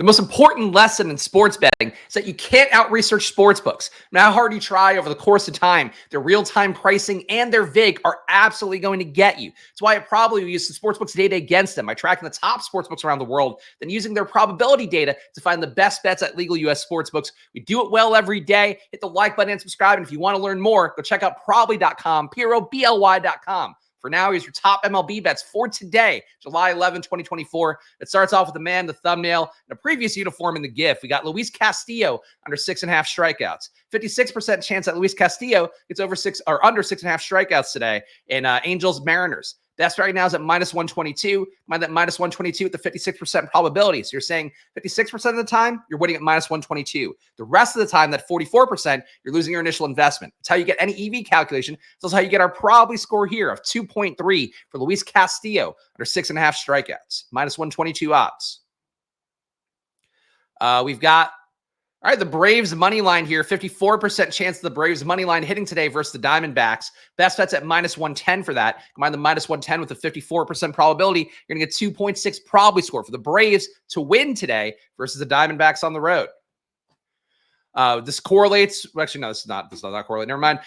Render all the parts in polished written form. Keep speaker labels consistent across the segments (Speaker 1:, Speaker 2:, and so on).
Speaker 1: The most important lesson in sports betting is that you can't out-research sportsbooks. No matter how hard you try over the course of time, their real-time pricing and their VIG are absolutely going to get you. That's why it probably will use the sportsbooks data against them by tracking the top sportsbooks around the world, then using their probability data to find the best bets at legal U.S. sportsbooks. We do it well every day. Hit the like button and subscribe. And if you want to learn more, go check out probly.com, probly.com. For now, here's your top MLB bets for today, July 11, 2024. It starts off with the man, the thumbnail, and a previous uniform in the GIF. We got Luis Castillo under 6.5 strikeouts. 56% chance that Luis Castillo gets over under 6.5 strikeouts today in Angels Mariners. Best right now is at -122. Mind that -122 with the 56% probability. So you're saying 56% of the time, you're winning at -122. The rest of the time, that 44%, you're losing your initial investment. That's how you get any EV calculation. It's also how you get our probably score here of 2.3 for Luis Castillo under 6.5 strikeouts. -122 odds. We've got all right, the Braves money line here, 54% chance of the Braves money line hitting today versus the Diamondbacks. Best bet's at -110 for that. Combine the -110 with the 54% probability, you're going to get 2.6 probably score for the Braves to win today versus the Diamondbacks on the road. This correlates. Actually, no, this does not correlate. Never mind.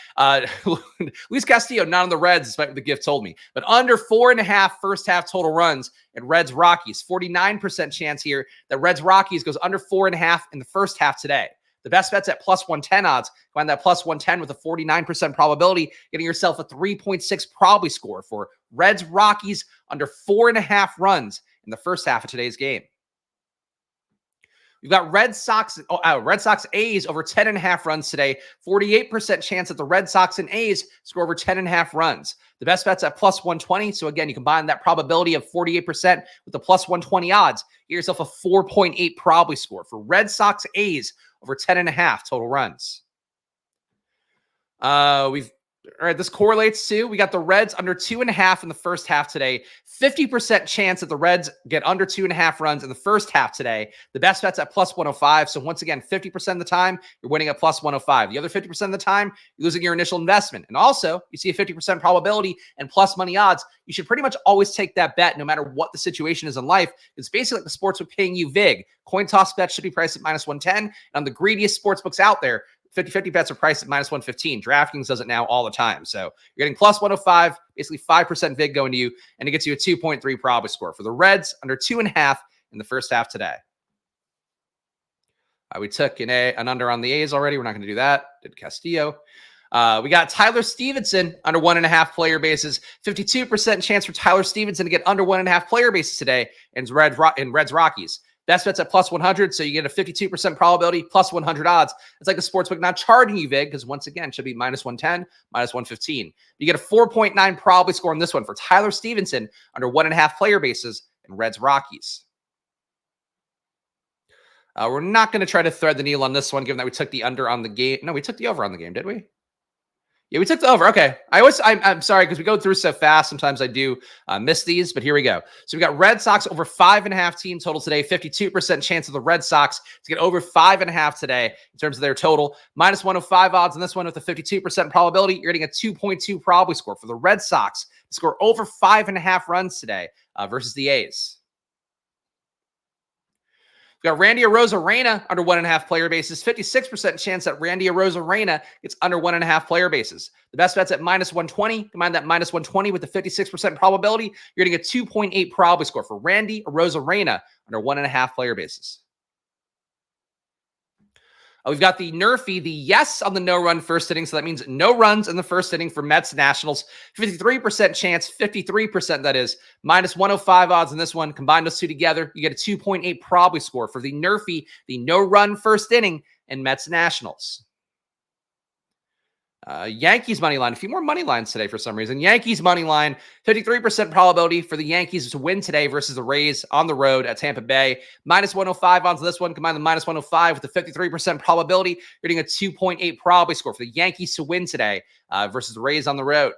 Speaker 1: Luis Castillo, not on the Reds, despite what the gift told me, but under 4.5 first half total runs and Reds Rockies. 49% chance here that Reds Rockies goes under 4.5 in the first half today. The best bet's at +110 odds. Find that +110 with a 49% probability, getting yourself a 3.6 probably score for Reds Rockies under 4.5 runs in the first half of today's game. We've got Red Sox A's over 10.5 runs today. 48% chance that the Red Sox and A's score over 10.5 runs. The best bet's at +120. So again, you combine that probability of 48% with the +120 odds. Get yourself a 4.8 probably score for Red Sox A's over 10.5 total runs. All right, this correlates to, we got the Reds under 2.5 in the first half today. 50% chance that the Reds get under 2.5 runs in the first half today. The best bet's at +105. So once again, 50% of the time, you're winning at +105. The other 50% of the time, you're losing your initial investment. And also, you see a 50% probability and plus money odds. You should pretty much always take that bet no matter what the situation is in life. It's basically like the sportsbook paying you VIG. Coin toss bets should be priced at -110. And on the greediest sportsbooks out there, 50-50 bets are priced at -115. DraftKings does it now all the time. So you're getting +105, basically 5% VIG going to you, and it gets you a 2.3 probably score for the Reds under 2.5 in the first half today. We took an under on the A's already. We're not going to do that. Did Castillo. We got Tyler Stevenson under 1.5 player bases. 52% chance for Tyler Stevenson to get under 1.5 player bases today in Reds Rockies. Best bet's at +100, so you get a 52% probability, +100 odds. It's like the sportsbook not charging you VIG, because once again, it should be -110, -115. You get a 4.9 probably score on this one for Tyler Stevenson under 1.5 player bases in Reds Rockies. We're not going to try to thread the needle on this one, given that we took the under on the game. No, we took the over on the game, did we? Yeah, we took the over. Okay. I'm sorry, because we go through so fast. Sometimes I do miss these, but here we go. So we got Red Sox over 5.5 team total today. 52% chance of the Red Sox to get over 5.5 today in terms of their total. -105 odds on this one with a 52% probability. You're getting a 2.2 probably score for the Red Sox to score over 5.5 runs today versus the A's. We got Randy Arozarena under 1.5 player bases. 56% chance that Randy Arozarena gets under 1.5 player bases. The best bet's at -120. Combine that -120 with the 56% probability. You're getting a 2.8 probably score for Randy Arozarena under 1.5 player bases. We've got the Nerfy, the yes on the no-run first inning. So that means no runs in the first inning for Mets Nationals. 53% chance, 53% that is. -105 odds in this one. Combine those two together, you get a 2.8 probably score for the Nerfy, the no-run first inning in Mets Nationals. Yankees money line. A few more money lines today for some reason. Yankees money line. 53% probability for the Yankees to win today versus the Rays on the road at Tampa Bay. -105 on this one. Combine the -105 with the 53% probability. You're getting a 2.8 probably score for the Yankees to win today versus the Rays on the road.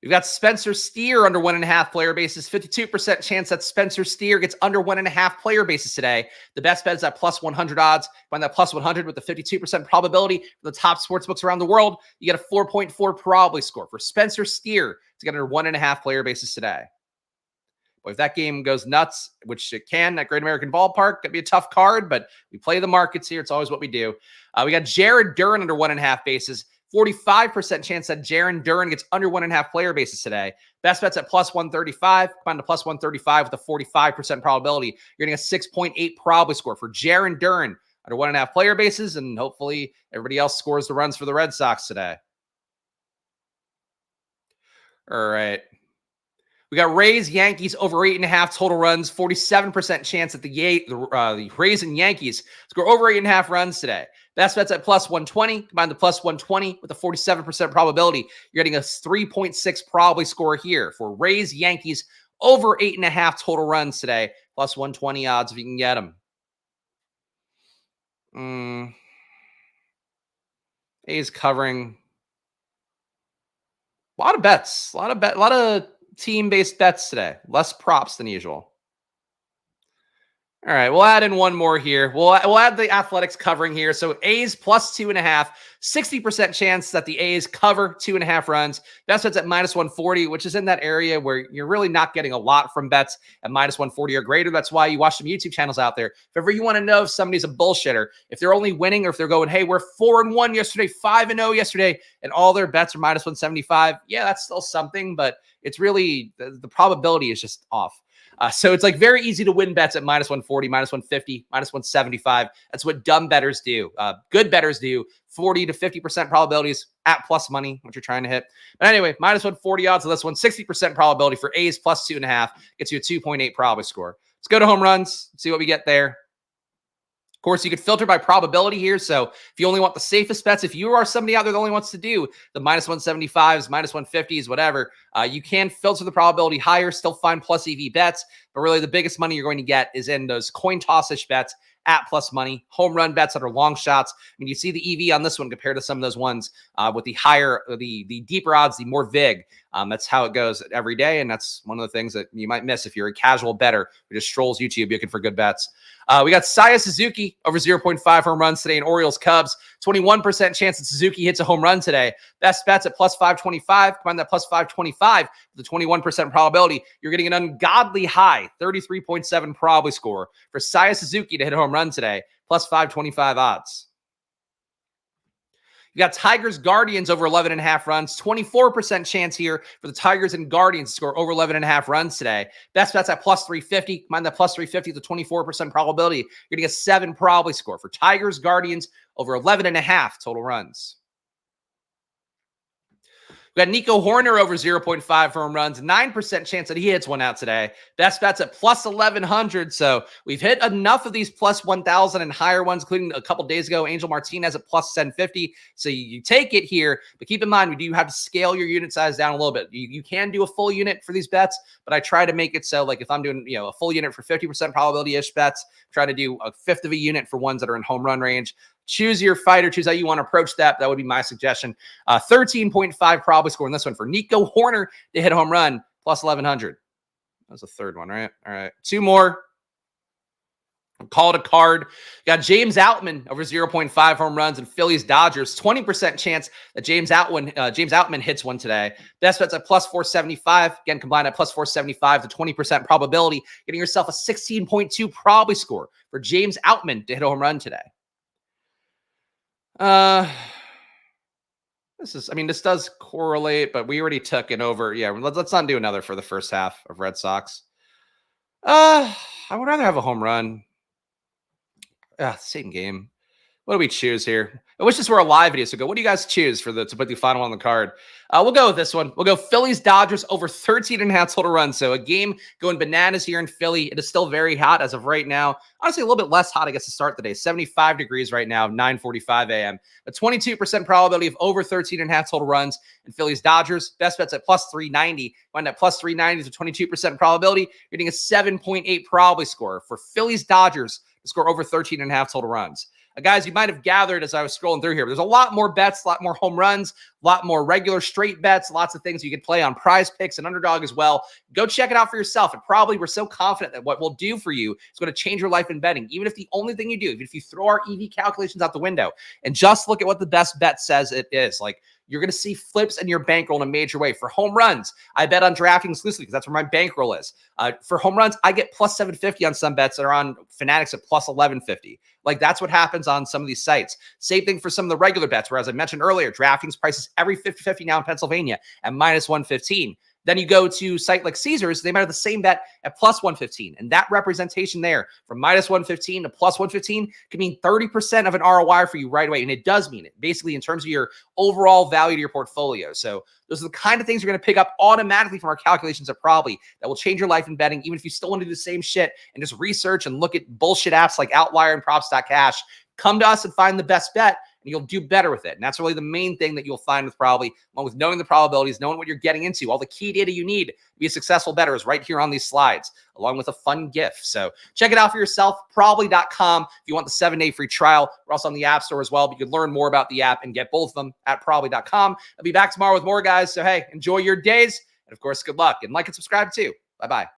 Speaker 1: We've got Spencer Steer under 1.5 player bases. 52% chance that Spencer Steer gets under 1.5 player bases today. The best bet is at +100 odds. Find that +100 with the 52% probability for the top sportsbooks around the world. You get a 4.4 probably score for Spencer Steer to get under 1.5 player bases today. But if that game goes nuts, which it can at Great American Ballpark, could be a tough card, but we play the markets here. It's always what we do. We got Jared Duran under 1.5 bases. 45% chance that Jaron Duran gets under 1.5 player bases today. Best bets at plus 135. Combine to plus 135 with a 45% probability. You're getting a 6.8 probability score for Jaron Duran under 1.5 player bases, and hopefully everybody else scores the runs for the Red Sox today. All right. We got Rays, Yankees over 8.5 total runs. 47% chance that the Rays and Yankees score over 8.5 runs today. Best bets at plus 120. Combine the plus 120 with a 47% probability. You're getting a 3.6 probability score here for Rays, Yankees over 8.5 total runs today. Plus 120 odds if you can get them. A's covering. A lot of bets. A lot of team-based bets today. Less props than usual. All right, we'll add in one more here. We'll add the Athletics covering here. So A's plus 2.5, 60% chance that the A's cover 2.5 runs. Best bets at minus 140, which is in that area where you're really not getting a lot from bets at minus 140 or greater. That's why you watch some YouTube channels out there. If ever you want to know if somebody's a bullshitter, if they're only winning or if they're going, hey, we're 4-1 yesterday, 5-0 yesterday, and all their bets are minus 175, yeah, that's still something, but it's really, the probability is just off. So it's like very easy to win bets at minus 140, minus 150, minus 175. That's what dumb bettors do. Good bettors do 40 to 50% probabilities at plus money, what you're trying to hit. But anyway, minus 140 odds of this one, 60% probability for A's plus 2.5 gets you a 2.8 probability score. Let's go to home runs, see what we get there. Of course, you could filter by probability here. So if you only want the safest bets, if you are somebody out there that only wants to do the minus 175s, minus 150s, whatever, you can filter the probability higher, still find plus EV bets. But really the biggest money you're going to get is in those coin toss-ish bets at plus money, home run bets that are long shots. I mean, you see the EV on this one compared to some of those ones with the higher, the deeper odds, the more VIG. That's how it goes every day. And that's one of the things that you might miss if you're a casual bettor who just strolls YouTube looking for good bets. We got Seiya Suzuki over 0.5 home runs today in Orioles Cubs. 21% chance that Suzuki hits a home run today. Best bets at plus 525. Combine that plus 525 with a 21% probability. You're getting an ungodly high 33.7 probability score for Seiya Suzuki to hit a home run today. Plus 525 odds. You got Tigers Guardians over 11.5 runs. 24% chance here for the Tigers and Guardians to score over 11.5 runs today. Best bets at plus 350. Mind that plus 350 with a 24% probability. You're getting a 7 probability score for Tigers Guardians over 11.5 total runs. We got Nico Horner over 0.5 home runs, 9% chance that he hits one out today. Best bets at plus 1,100. So we've hit enough of these plus 1,000 and higher ones, including a couple days ago, Angel Martinez at plus 750. So you take it here, but keep in mind, we do have to scale your unit size down a little bit. You can do a full unit for these bets, but I try to make it so like if I'm doing, a full unit for 50% probability-ish bets, try to do a fifth of a unit for ones that are in home run range. Choose your fighter, choose how you want to approach that. That would be my suggestion. 13.5 probability score in this one for Nico Horner to hit a home run, plus 1,100. That was the third one, right? All right. 2 more. Call it a card. Got James Outman over 0.5 home runs and Phillies Dodgers. 20% chance that James Outman hits one today. Best bets at plus 475. Again, combined at plus 475 to 20% probability. Getting yourself a 16.2 probability score for James Outman to hit a home run today. This does correlate, but we already took it over. Yeah, let's not do another for the first half of Red Sox. I would rather have a home run. Same game. What do we choose here? I wish this were a live video. So what do you guys choose to put the final on the card? We'll go with this one. We'll go Phillies Dodgers over 13.5 total runs. So a game going bananas here in Philly. It is still very hot as of right now. Honestly, a little bit less hot, I guess, to start the day. 75 degrees right now, 9:45 a.m. A 22% probability of over 13.5 total runs in Phillies Dodgers. Best bets at plus 390. Find at plus 390 to 22% probability. You're getting a 7.8 probability score for Phillies Dodgers to score over 13.5 total runs. Guys, you might have gathered as I was scrolling through here, there's a lot more bets, a lot more home runs, a lot more regular straight bets, lots of things you can play on Prize Picks and Underdog as well. Go check it out for yourself. And probably we're so confident that what we'll do for you is going to change your life in betting. Even if the only thing you do, even if you throw our EV calculations out the window and just look at what the best bet says it is, like you're going to see flips in your bankroll in a major way. For home runs, I bet on DraftKings exclusively because that's where my bankroll is. For home runs, I get plus 750 on some bets that are on Fanatics at plus 1150. Like that's what happens on some of these sites. Same thing for some of the regular bets, where as I mentioned earlier, DraftKings prices every 50-50 now in Pennsylvania at minus 115. Then you go to a site like Caesars, they might have the same bet at plus 115. And that representation there from minus 115 to plus 115 can mean 30% of an ROI for you right away. And it does mean it, basically, in terms of your overall value to your portfolio. So those are the kind of things you're going to pick up automatically from our calculations at Probably that will change your life in betting, even if you still want to do the same shit and just research and look at bullshit apps like Outlier and Props.cash. Come to us and find the best bet, and you'll do better with it. And that's really the main thing that you'll find with Probably, along with knowing the probabilities, knowing what you're getting into. All the key data you need to be a successful bettor is right here on these slides, along with a fun gift. So check it out for yourself, probably.com. If you want the 7-day free trial, we're also on the App Store as well. But you can learn more about the app and get both of them at probably.com. I'll be back tomorrow with more, guys. So, hey, enjoy your days. And, of course, good luck. And like and subscribe, too. Bye-bye.